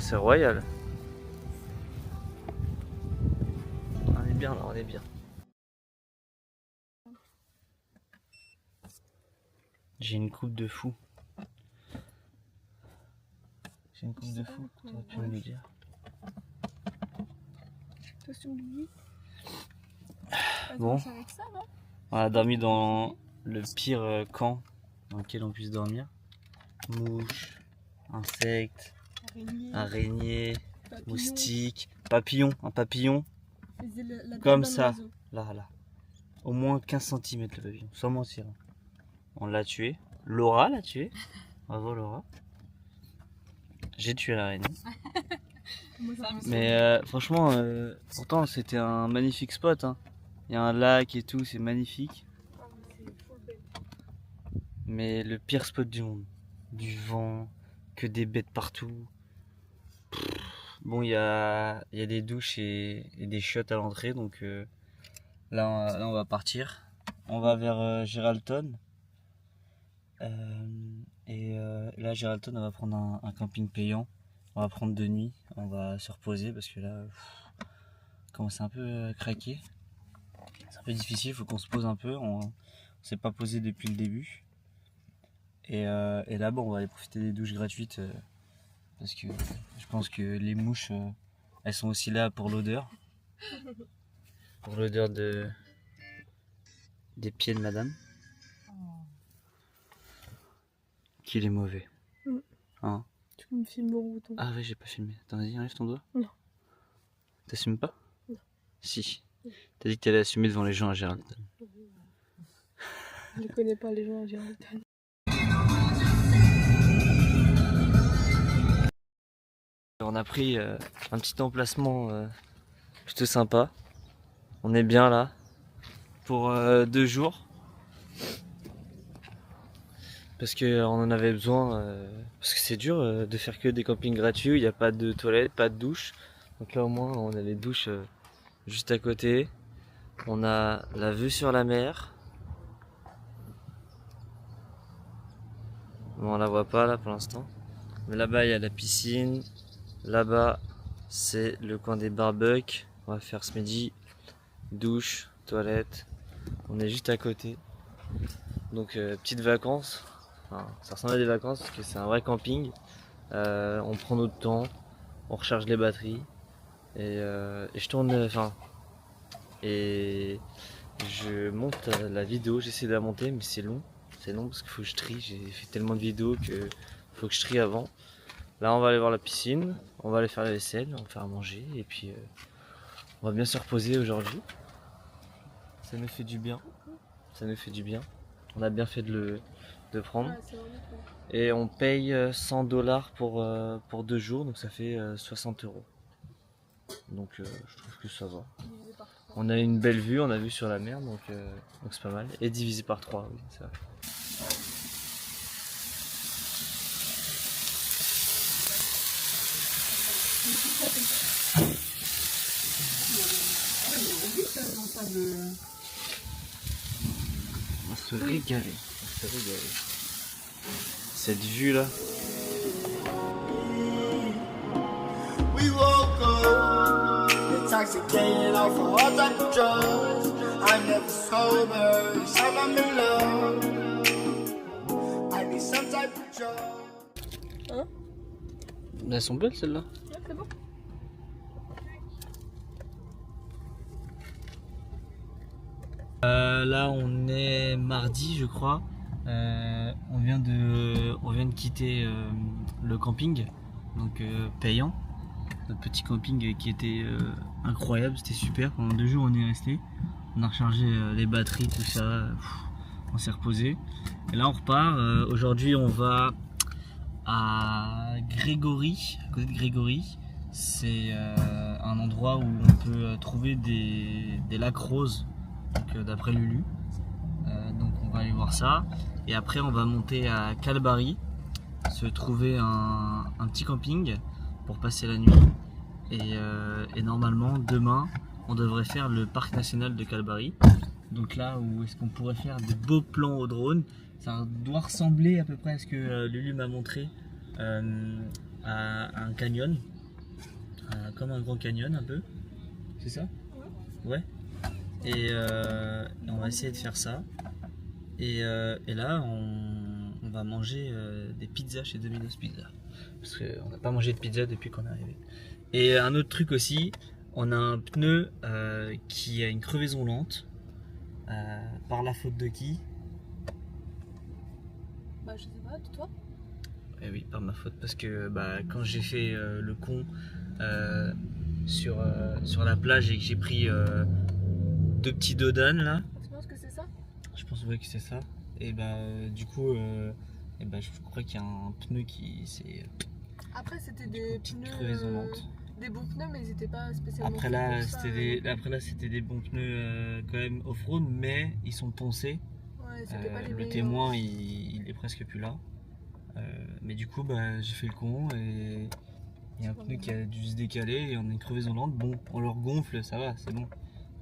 c'est royal. On est bien là, on est bien. J'ai une coupe de fou. J'ai une coupe de fou, tu aurais pu me le dire. Bon, on a dormi dans le pire camp dans lequel on puisse dormir. Mouches, insectes, araignées, moustiques, papillons, un papillon comme ça, là, au moins 15 cm le papillon, sans mentir. On l'a tué, Laura l'a tué, bravo Laura. J'ai tué l'araignée. Mais franchement, pourtant c'était un magnifique spot, hein. Il y a un lac et tout, c'est magnifique. Mais le pire spot du monde, du vent, que des bêtes partout. Bon, il y a des douches et des chiottes à l'entrée, donc là on va partir. On va vers Geraldton. Là, Geraldton, on va prendre un camping payant. On va prendre 2 nuits. On va se reposer parce que là, comment c'est un peu craqué. C'est un peu difficile, il faut qu'on se pose un peu. On s'est pas posé depuis le début. Et là, bon, on va aller profiter des douches gratuites parce que je pense que les mouches, elles sont aussi là pour l'odeur. Pour l'odeur des pieds de madame. Qu'il est mauvais. Hein? Tu me filmes mon bouton. Ah oui, j'ai pas filmé. Attends, vas-y, enlève ton doigt. Non. T'assumes pas? Non. Si. T'as dit que t'allais assumer devant les gens à Geraldton. Je ne connais pas les gens à Geraldton. On a pris un petit emplacement plutôt sympa. On est bien là pour 2 jours. Parce qu'on en avait besoin, parce que c'est dur de faire que des campings gratuits où il n'y a pas de toilettes, pas de douche. Donc là au moins on a les douches juste à côté. On a la vue sur la mer. Bon, on la voit pas là pour l'instant. Mais là-bas il y a la piscine. Là-bas c'est le coin des barbecues. On va faire ce midi. Douche, toilette. On est juste à côté. Donc petites vacances. Enfin, ça ressemble à des vacances parce que c'est un vrai camping. On prend notre temps, on recharge les batteries et je tourne, et je monte la vidéo. J'essaie de la monter, mais c'est long parce qu'il faut que je trie. J'ai fait tellement de vidéos que faut que je trie avant. Là, on va aller voir la piscine, on va aller faire la vaisselle, on va faire à manger et puis on va bien se reposer aujourd'hui. Ça nous fait du bien. Ça nous fait du bien. On a bien fait de prendre. Et on paye $100 pour 2 jours, donc ça fait 60 €. Donc je trouve que ça va. On a une belle vue, on a vue sur la mer, donc c'est pas mal. Et divisé par 3, oui, c'est vrai. On va se régaler, Cette vue là. We woke up, intoxicated off of all type of drugs. I'm never sober, except I'm in love. I need some type of drug. Hein? Elles sont belles celles-là. Ouais, c'est bon. Là on est mardi je crois. On vient de quitter le camping, donc payant. Notre petit camping qui était incroyable, c'était super. Pendant 2 jours on y est resté. On a rechargé les batteries, tout ça. On s'est reposé. Et là on repart. Aujourd'hui on va à Grégory, à côté de Grégory. C'est un endroit où on peut trouver des lacs roses, d'après Lulu. Donc on va aller voir ça. Et après on va monter à Kalbarri, se trouver un petit camping pour passer la nuit. Et normalement demain on devrait faire le parc national de Kalbarri. Donc là où est-ce qu'on pourrait faire de beaux plans au drone. Ça doit ressembler à peu près à ce que Lulu m'a montré, à un canyon. comme un grand canyon un peu. C'est ça? Ouais. Et on va essayer de faire ça. Et là, on va manger des pizzas chez Domino's Pizza. Parce qu'on n'a pas mangé de pizza depuis qu'on est arrivé. Et un autre truc aussi, on a un pneu qui a une crevaison lente. Par la faute de qui? Bah, je sais pas, de toi? Eh oui, par ma faute. Parce que quand j'ai fait le con sur la plage et que j'ai pris 2 petits dodanes là. Tu penses que c'est ça? Je pense ouais, que c'est ça. Et du coup, je crois qu'il y a un pneu qui s'est. Après, c'était des petite pneus. crevaison lente. Des bons pneus, mais ils étaient pas spécialement. Après là, c'était des bons pneus quand même off-road, mais ils sont poncés. Ouais, c'était pas les Le meilleurs. témoin, il est presque plus là. Mais du coup, j'ai fait le con et il y a un pneu qui a dû se décaler et on a une crevaison lente. Bon, on leur gonfle, ça va, c'est bon.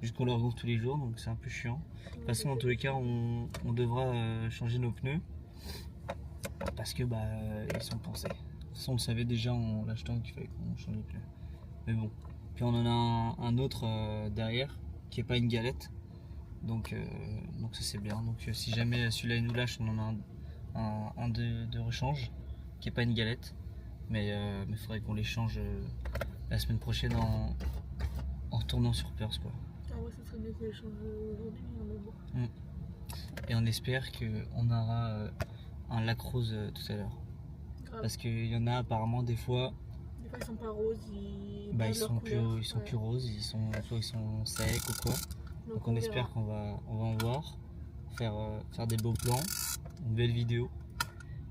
Juste qu'on leur gonfle tous les jours, donc c'est un peu chiant. De toute façon, dans tous les cas, on devra changer nos pneus parce que ils sont poncés. De toute façon, on le savait déjà en l'achetant qu'il fallait qu'on change les pneus. Mais bon. Puis on en a un autre derrière qui est pas une galette. Donc ça c'est bien. Donc si jamais celui-là il nous lâche, on en a un de rechange qui est pas une galette. Mais il faudrait qu'on les change la semaine prochaine en retournant sur Perth quoi. Ah ouais, ça serait mieux que les change aujourd'hui, mais bon. Et on espère qu'on aura un lac rose tout à l'heure. Grave. Parce qu'il y en a apparemment des fois. Des fois ils sont pas roses, Ils sont plus roses, soit ils sont secs ou quoi. Donc on espère qu'on va en voir, faire des beaux plans, une belle vidéo.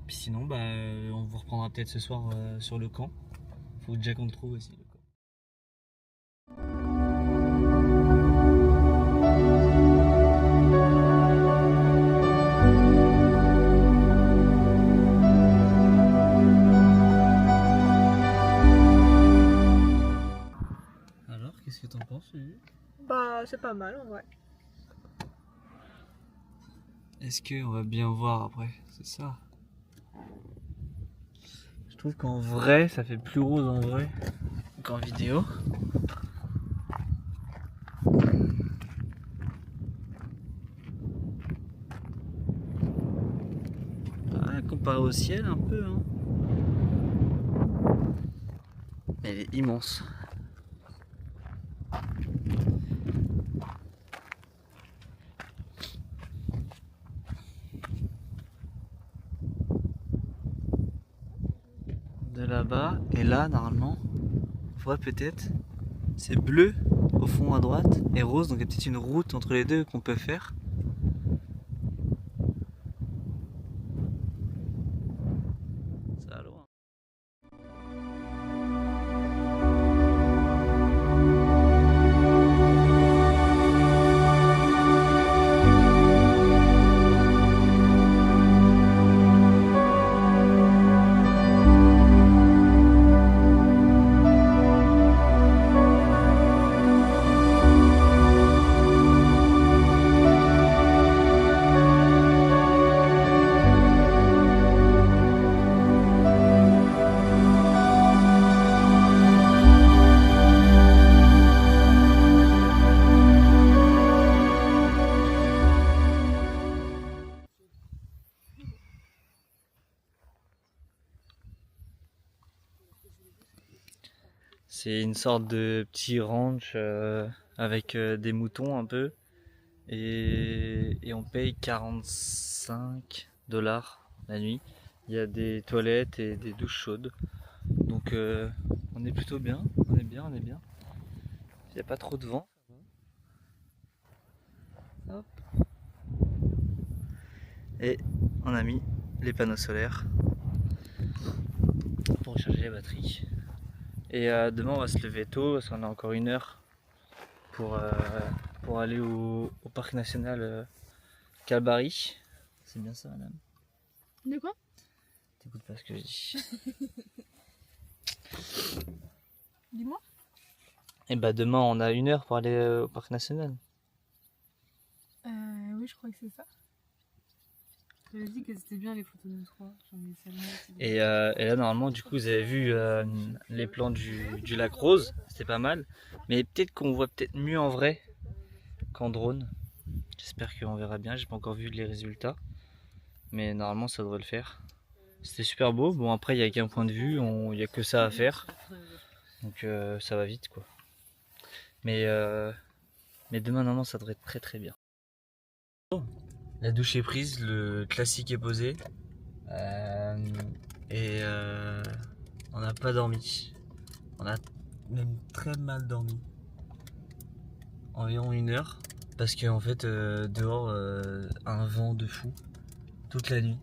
Puis sinon on vous reprendra peut-être ce soir sur le camp. Faut déjà qu'on le trouve aussi le camp. Alors, qu'est-ce que t'en penses, Lulu ? Bah, c'est pas mal en vrai. Est-ce qu'on va bien voir après? C'est ça. Je trouve qu'en vrai, ça fait plus rose en vrai qu'en vidéo. Comparé au ciel un peu. Hein. Elle est immense. De là-bas, et là normalement, on voit peut-être, c'est bleu au fond à droite et rose, donc il y a peut-être une route entre les deux qu'on peut faire. Ça va loin. C'est une sorte de petit ranch avec des moutons un peu et on paye 45 $ la nuit. Il y a des toilettes et des douches chaudes. Donc on est plutôt bien, on est bien. Il n'y a pas trop de vent. Hop. Et on a mis les panneaux solaires pour recharger la batterie. Et demain on va se lever tôt parce qu'on a encore 1 heure pour aller au parc national Kalbarri. C'est bien ça madame? De quoi? T'écoutes pas ce que je dis. Dis-moi. Et demain on a 1 heure pour aller au parc national. Oui, je crois que c'est ça. J'avais dit que c'était bien les photos de nous trois. J'en ai celle-là, celle-là. Et là, normalement, du coup, vous avez vu les plans du lac Rose, c'était pas mal. Mais peut-être qu'on voit peut-être mieux en vrai qu'en drone. J'espère qu'on verra bien, j'ai pas encore vu les résultats. Mais normalement, ça devrait le faire. C'était super beau. Bon, après, il n'y a qu'un point de vue, il n'y a que ça à faire. Donc, ça va vite, quoi. Mais demain, normalement, ça devrait être très très bien. La douche est prise, le classique est posé. On n'a pas dormi. On a même très mal dormi. Environ 1 heure. Parce qu'en fait, dehors, un vent de fou. Toute la nuit.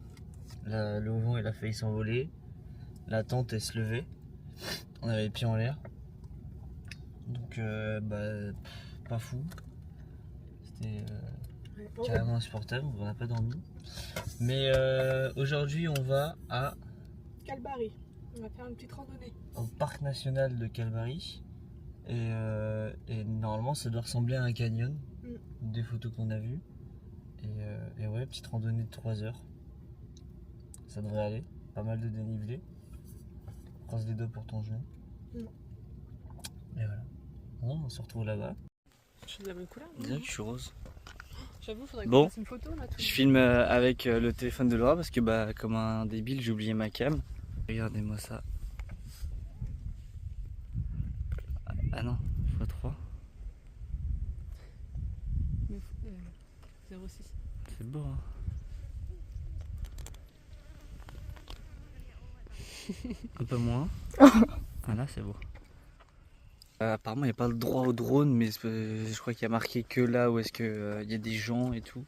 Le vent, il a failli s'envoler. La tente, elle se levait. On avait les pieds en l'air. Donc, pas fou. C'était carrément insupportable. On n'a pas dormi. Mais aujourd'hui, on va à Calbari. On va faire une petite randonnée. au parc national de Calbari. Et normalement, ça doit ressembler à un canyon. Des photos qu'on a vues. Et ouais, petite randonnée de 3 heures. Ça devrait aller. Pas mal de dénivelé. Croise les doigts pour ton genou. Et voilà. Bon, on se retrouve là-bas. Je suis de la bonne couleur. Dis que je suis rose. J'avoue, faudrait Bon. qu'on fasse une photo là. Je filme avec le téléphone de Laura parce que comme un débile, j'ai oublié ma cam. Regardez-moi ça. Ah non, x3. 06. C'est beau, hein. Un peu moins. Ah là, c'est beau. Apparemment, il n'y a pas le droit au drone, mais je crois qu'il y a marqué que là où est-ce qu'il y a des gens et tout.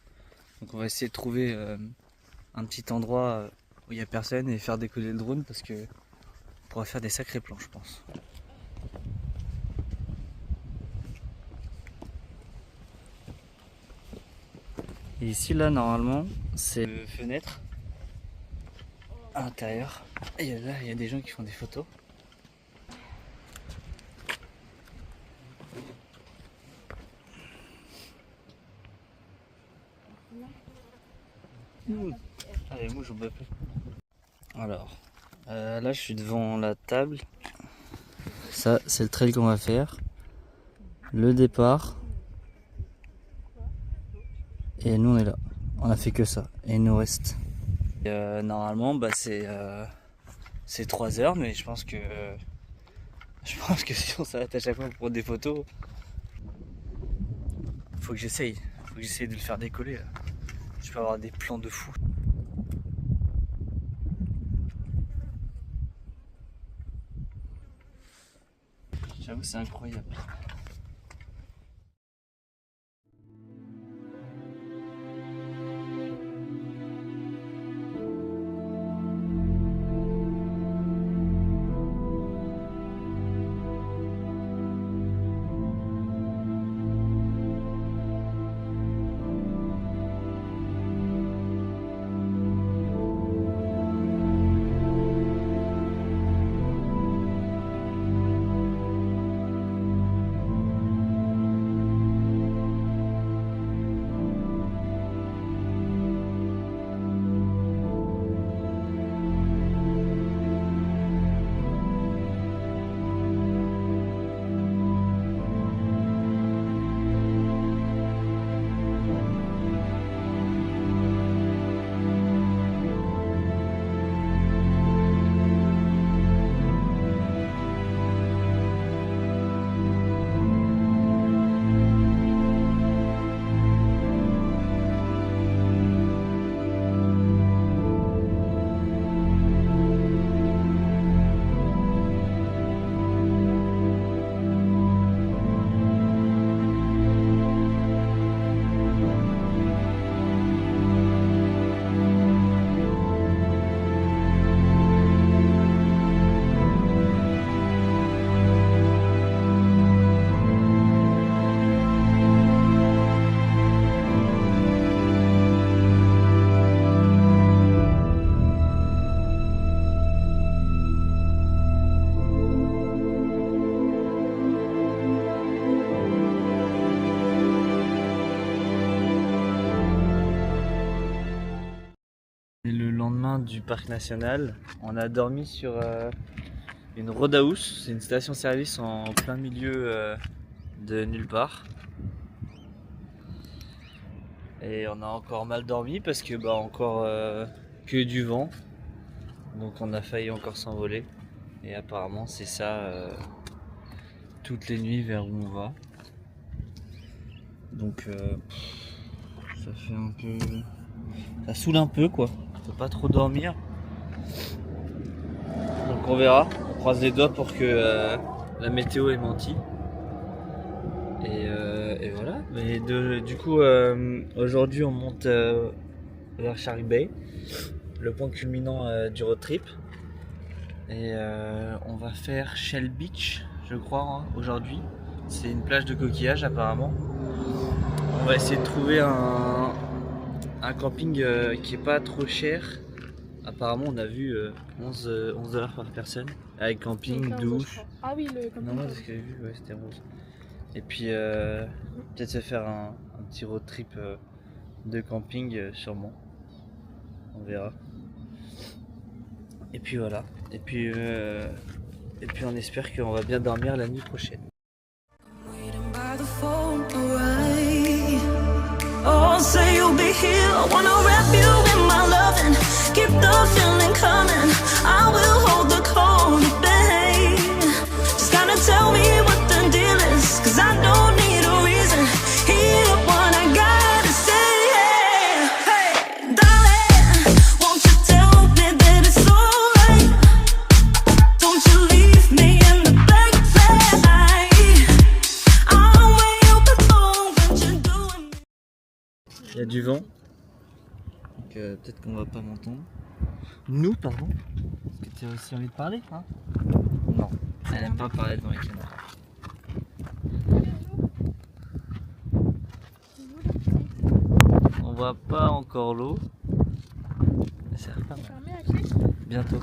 Donc on va essayer de trouver un petit endroit où il n'y a personne et faire décoller le drone parce que on pourra faire des sacrés plans, je pense. Et ici, là, normalement, c'est une fenêtre à l'intérieur. Et là, il y a des gens qui font des photos. Allez, moi, j'en peux plus. Alors, là, je suis devant la table. Ça, c'est le trail qu'on va faire. Le départ. Et nous, on est là. On a fait que ça. Et il nous reste. Normalement, c'est 3 heures, mais je pense que si on s'arrête à chaque fois pour prendre des photos, faut que j'essaye. Faut que j'essaye de le faire décoller. Là. Je peux avoir des plans de fou. J'avoue, c'est incroyable. du parc national. On a dormi sur une roadhouse, c'est une station-service en plein milieu de nulle part. Et on a encore mal dormi parce que encore que du vent. Donc on a failli encore s'envoler. Et apparemment c'est ça toutes les nuits vers où on va. Donc ça fait un peu... ça saoule un peu quoi. On peut pas trop dormir. Donc on verra. On croise les doigts pour que la météo ait menti. Et voilà. Mais du coup aujourd'hui on monte vers Shark Bay, le point culminant du road trip. Et on va faire Shell Beach, je crois, aujourd'hui. C'est une plage de coquillages apparemment. On va essayer de trouver un camping qui est pas trop cher. Apparemment on a vu 11 $ par personne, avec camping, 15, douche. Ah oui, le camping. Non, moi ce que j'ai vu, ouais, c'était rose. Et puis peut-être se faire un petit road trip de camping sûrement. On verra. Et puis voilà. Et puis on espère qu'on va bien dormir la nuit prochaine. Oh, say you'll be here. I wanna wrap you in my loving. Keep the feeling coming. I will hold the cold, babe. Just gotta tell me what the deal is, 'cause I don't need a reason. Hear what I gotta say. Hey, darling, won't you tell me that it's alright? Don't you leave me in the black light. I'm way up alone when you're doing me. Il y a du vent. Donc peut-être qu'on va pas m'entendre. Nous, pardon. Est-ce que tu as aussi envie de parler, hein? Non, elle n'aime pas parler devant les caméras. On voit pas encore l'eau. Mais ça a l'air pas mal. Fermé à clé. Bientôt.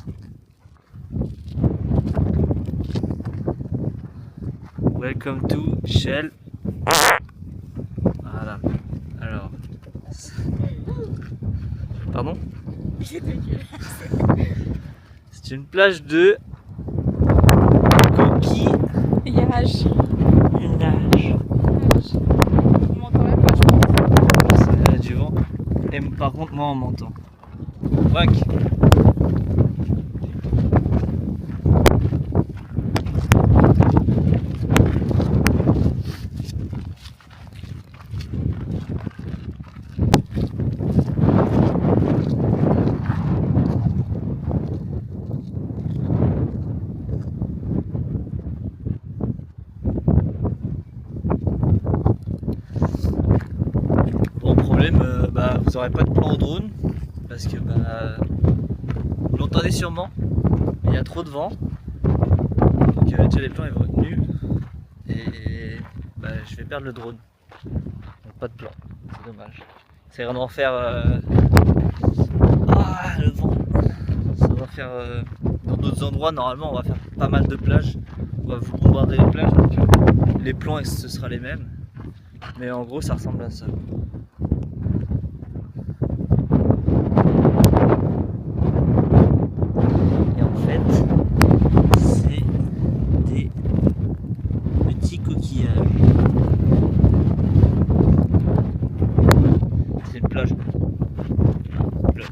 Welcome to Shell. Voilà. Alors. Pardon? C'est une plage de Garage. coquillages. On m'entend même pas, je pense. Il y a du vent. Et par contre, moi, on m'entend. Wack. Bon, problème, vous n'aurez pas de plan au drone parce que vous l'entendez sûrement, mais il y a trop de vent. Donc déjà les plans ils vont être nuls et je vais perdre le drone. Donc pas de plan, c'est dommage. C'est vraiment faire le vent. Ça va faire dans d'autres endroits normalement on va faire pas mal de plages. On va vous bombarder les plages donc les plans ce sera les mêmes. Mais en gros ça ressemble à ça. Et en fait c'est des petits coquillages. C'est une plage. Plage.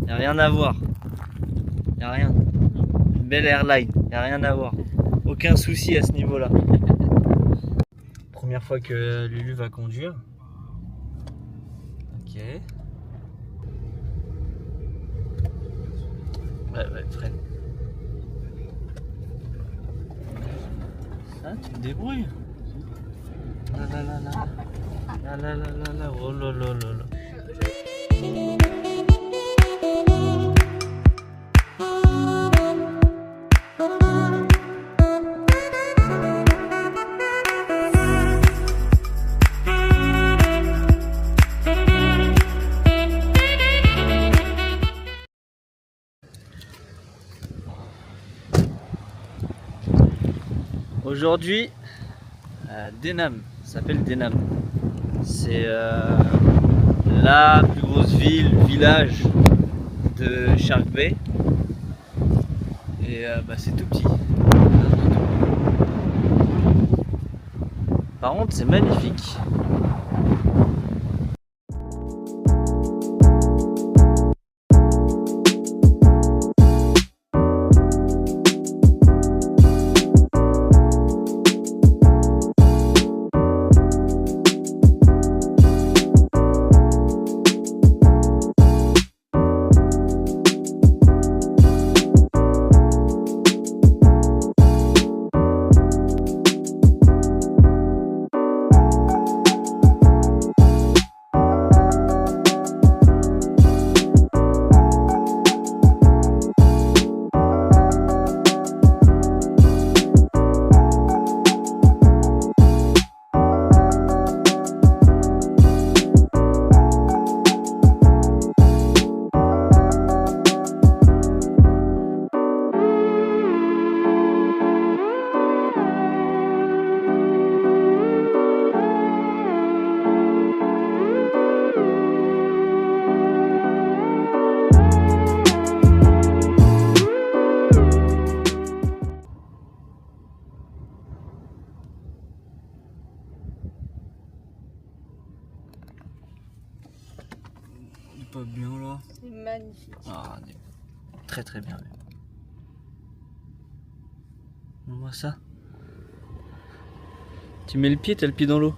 Rien à voir. Y a rien. Une belle airline. Y a rien à voir. Aucun souci à ce niveau-là. Première fois que Lulu va conduire. Ok. Ouais, freine. Ah, tu te débrouilles. Ah là là là. Ah là là là là. Oh là là là là. Aujourd'hui, Denham, ça s'appelle Denham. C'est la plus grosse village de Shark Bay. Et c'est tout petit. Par contre, c'est magnifique. Pas bien là. C'est magnifique. Ah, on est très très bien. On voit ça. Tu mets le pied, t'as le pied dans l'eau.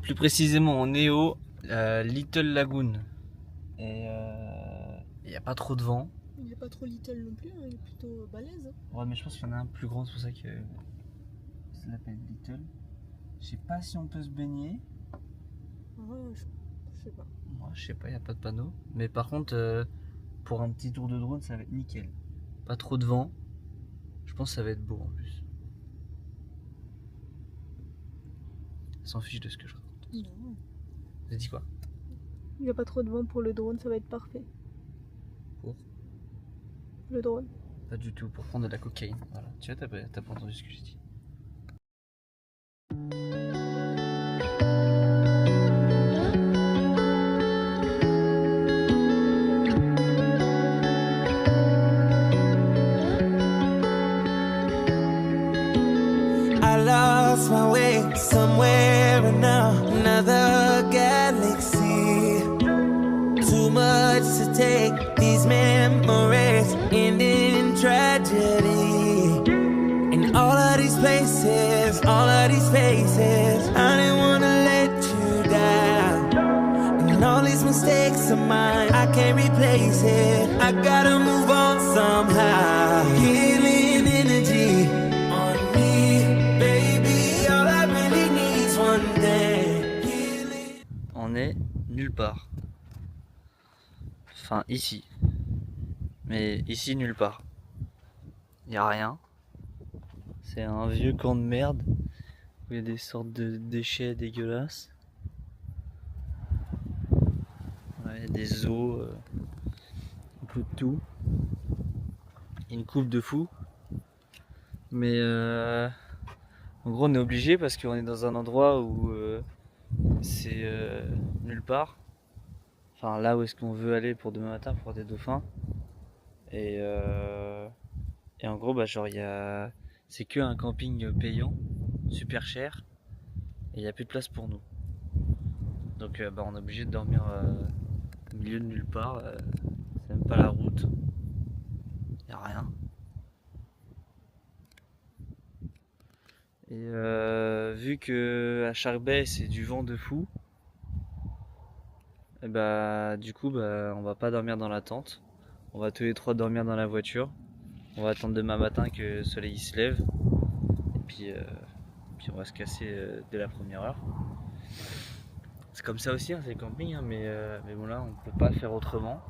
Plus précisément, on est au Little Lagoon. Et il n'y a pas trop de vent. Il n'est pas trop little non plus, hein, il est plutôt balèze. Ouais, mais je pense qu'il y en a un plus grand, c'est pour ça que ça s'appelle Little. Je sais pas si on peut se baigner. Ouais, je sais pas. Moi, je sais pas, il n'y a pas de panneau. Mais par contre, pour un petit tour de drone, ça va être nickel. Pas trop de vent. Je pense que ça va être beau en plus. On s'en fiche de ce que je raconte. Non. T'as dit quoi? Il n'y a pas trop de vent pour le drone, ça va être parfait. Pour? Le drone. Pas du tout, pour prendre de la cocaïne. Voilà. Tu vois, t'as pas entendu ce que j'ai dit. I lost my way somewhere in another galaxy. Too much to take, these memories end in tragedy. In all of these places, all of these faces, I didn't wanna let you down. And all these mistakes of mine, I can't replace it. I gotta move on somehow. Healing energy on me, baby. All I really need is one thing. Healing. On est nulle part. Enfin, ici. Mais ici, nulle part. Y a rien. C'est un vieux camp de merde où il y a des sortes de déchets dégueulasses. Ouais, des os, un peu de tout. Une coupe de fou. Mais en gros, on est obligé parce qu'on est dans un endroit où c'est nulle part. Enfin, là où est-ce qu'on veut aller pour demain matin pour voir des dauphins. Et en gros, genre, c'est que un camping payant, super cher, et il n'y a plus de place pour nous. Donc, on est obligé de dormir au milieu de nulle part. C'est même pas la route. Il n'y a rien. Et vu que à Shark Bay c'est du vent de fou, et du coup on va pas dormir dans la tente. On va tous les trois dormir dans la voiture. On va attendre demain matin que le soleil se lève. Et puis on va se casser dès la première heure. C'est comme ça aussi, hein, c'est le camping, hein, mais bon là on peut pas faire autrement.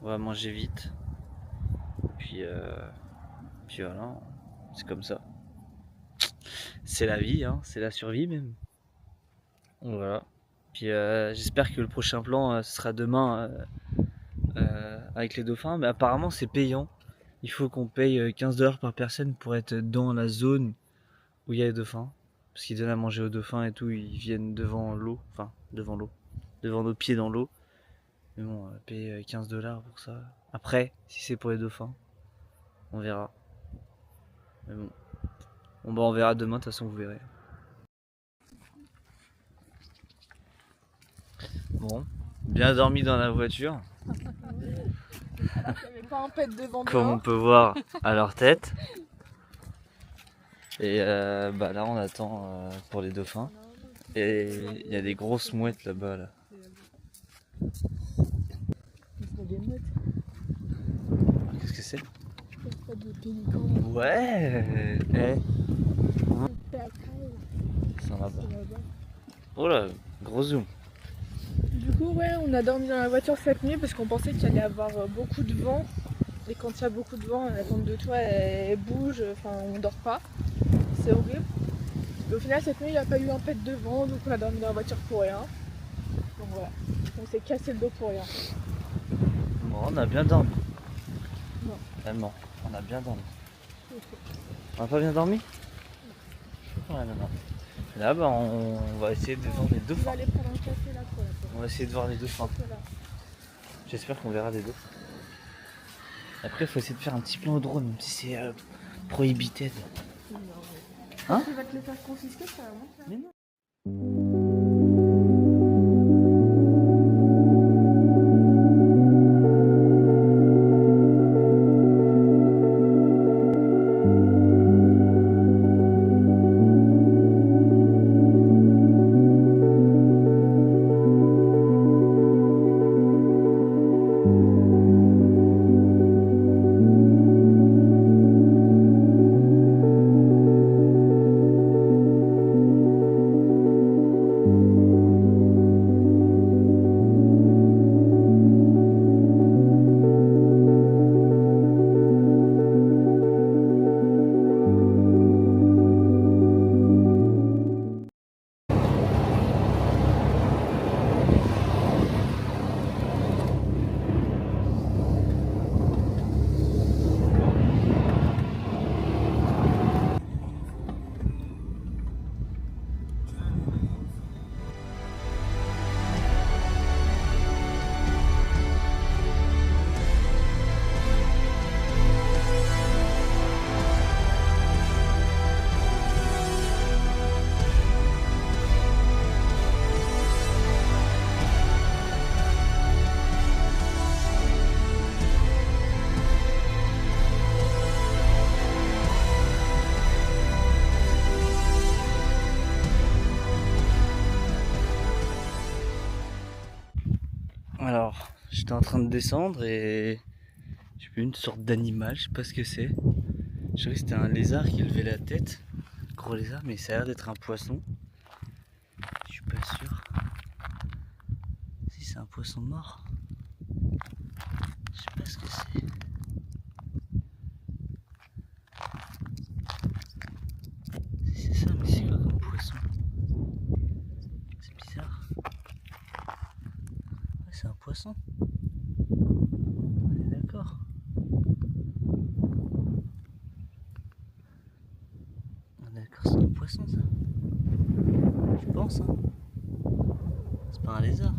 On va manger vite. Puis voilà, c'est comme ça. C'est la vie, hein, c'est la survie même. Voilà. Puis j'espère que le prochain plan ce sera demain avec les dauphins, mais apparemment c'est payant. Il faut qu'on paye 15 $ par personne pour être dans la zone où il y a les dauphins. Parce qu'ils donnent à manger aux dauphins et tout, ils viennent devant l'eau, enfin devant l'eau, devant nos pieds dans l'eau. Mais bon, payer 15 $ pour ça. Après, si c'est pour les dauphins, on verra. Mais bon, on verra demain, de toute façon vous verrez. Bon, bien dormi dans la voiture. Il n'y avait pas un pet devant Comme on peut voir à leur tête. Et là on attend pour les dauphins. Et il y a des grosses mouettes là-bas là. Qu'est-ce que c'est? Pas de pélican. Ouais. Ils sont là-bas. Oh là, gros zoom. Du coup, ouais, on a dormi dans la voiture cette nuit parce qu'on pensait qu'il allait y avoir beaucoup de vent. Et quand il y a beaucoup de vent, la tente de toit elle bouge, enfin on dort pas. C'est horrible. Et au final, cette nuit, il n'y a pas eu un pet de vent, donc on a dormi dans la voiture pour rien. Donc voilà, on s'est cassé le dos pour rien. Bon, on a bien dormi. Non. Vraiment, on a bien dormi. On a pas bien dormi? Ouais, non. Là, on va essayer de voir les On va dauphins. aller prendre un café là pour la On va essayer de voir les dauphins. Voilà. J'espère qu'on verra des dauphins. Après, il faut essayer de faire un petit plan au drone, même si c'est prohibited. Non, Hein? tu vas te le faire confisquer, ça va monter. Mais non. Alors, j'étais en train de descendre et j'ai vu une sorte d'animal, je sais pas ce que c'est. Je savais que c'était un lézard qui levait la tête, gros lézard, mais ça a l'air d'être un poisson. Je suis pas sûr. Si c'est un poisson mort, je sais pas ce que c'est. Si c'est ça, mais c'est quoi comme poisson? C'est bizarre. Ouais, c'est un poisson. On est d'accord. On est d'accord, c'est un poisson ça. Je pense, hein. C'est pas un lézard.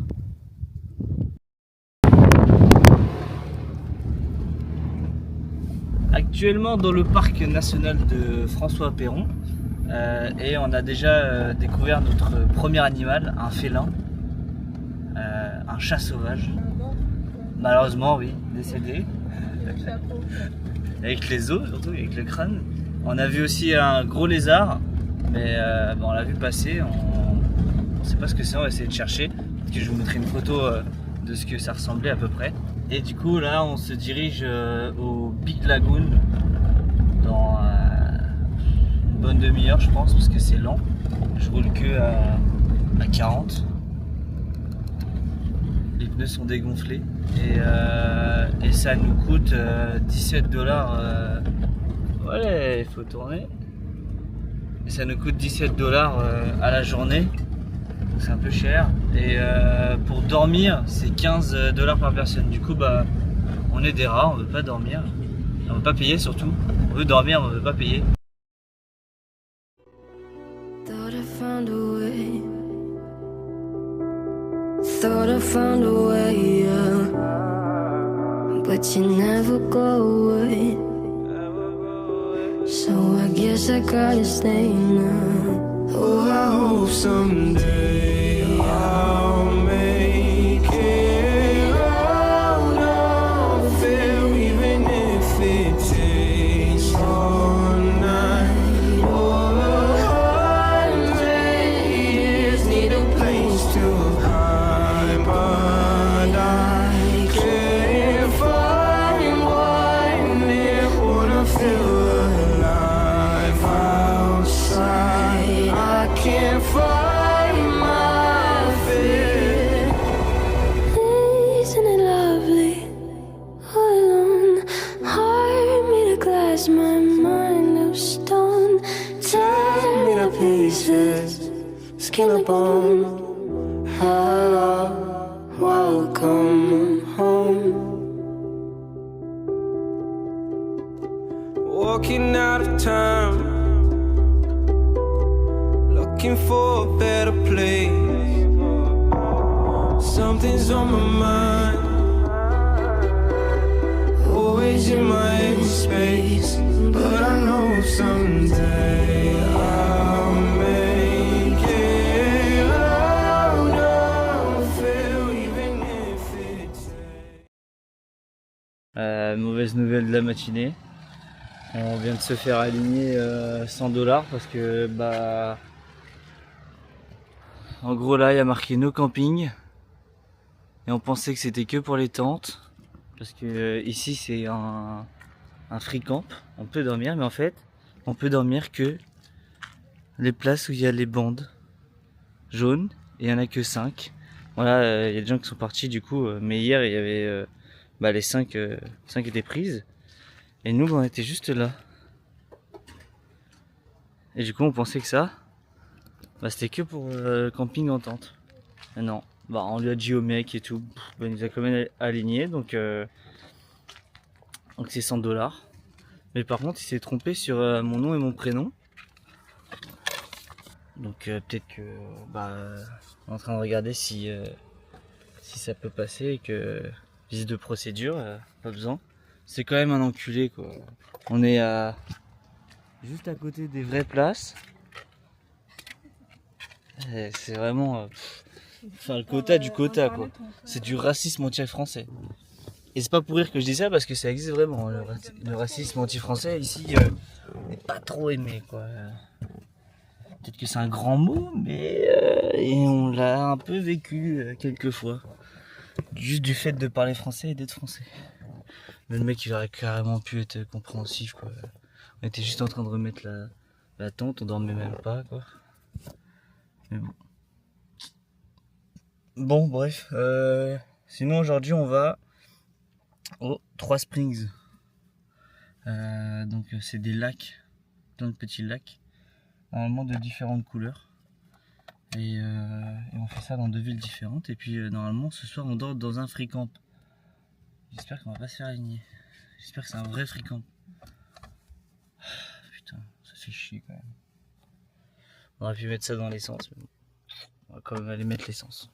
Actuellement dans le parc national de François Péron et on a déjà découvert notre premier animal, un félin, un chat sauvage. Malheureusement oui, décédé. Avec les os surtout, avec le crâne. On a vu aussi un gros lézard, mais on l'a vu passer, on sait pas ce que c'est, on va essayer de chercher. Peut-être que je vous mettrai une photo de ce que ça ressemblait à peu près. Et du coup là on se dirige au Big Lagoon dans une bonne demi-heure je pense, parce que c'est lent. Je roule que à 40. Les pneus sont dégonflés et ça nous coûte 17 $. Ouais, il faut tourner. Et ça nous coûte 17 $ à la journée. C'est un peu cher. Et pour dormir c'est 15 $ par personne. Du coup bah on est des rats, on veut pas dormir, on veut pas payer surtout. On veut dormir, on veut pas payer. Thought I found a way. Thought I found a way, yeah. But you never go away. So I guess I gotta stay now. Oh, I hope someday I'll make it out of there, even if it takes all night or 100 years. Need a place to hide, but I can't find one near. Wanna feel alive outside. I can't find my fear. Isn't it lovely? All alone. Heart made of glass, my mind of stone. Tear me to pieces, skin and bone. Hello, welcome home. Walking out of town, looking for a better place. Something's on my mind, always in my headspace. But I know someday I'll make it out of here, even if it's Mauvaise nouvelle de la matinée. On vient de se faire aligner 100 $ parce que bah en gros là il y a marqué no camping et on pensait que c'était que pour les tentes parce que ici c'est un free camp, on peut dormir mais en fait on peut dormir que les places où il y a les bandes jaunes et il y en a que 5. Voilà, il y a des gens qui sont partis du coup mais hier il y avait les 5 étaient prises. Et nous, on était juste là. Et du coup, on pensait que ça, c'était que pour le camping en tente. Et non, on lui a dit au mec et tout. Il nous a quand même aligné, donc c'est 100 $. Mais par contre, il s'est trompé sur mon nom et mon prénom. Donc peut-être que, on est en train de regarder si ça peut passer et que visite de procédure, pas besoin. C'est quand même un enculé quoi. On est juste à côté des vraies places. C'est vraiment le quota du quota quoi. C'est du racisme anti-français. Et c'est pas pour rire que je dis ça parce que ça existe vraiment. Le racisme anti-français ici n'est pas trop aimé quoi. Peut-être que c'est un grand mot mais et on l'a un peu vécu quelques fois. Juste du fait de parler français et d'être français. Mais le mec il aurait carrément pu être compréhensif quoi. On était juste en train de remettre la tente, on dormait même pas quoi. Mais bon. Bon bref, sinon aujourd'hui on va aux 3 Springs. Donc c'est des lacs, plein de petits lacs, normalement de différentes couleurs. Et on fait ça dans 2 villes différentes. Et puis normalement ce soir on dort dans un free camp. J'espère qu'on va pas se faire aligner. J'espère que c'est un vrai free camp. Putain, ça fait chier quand même. On aurait pu mettre ça dans l'essence. Mais bon. On va quand même aller mettre l'essence.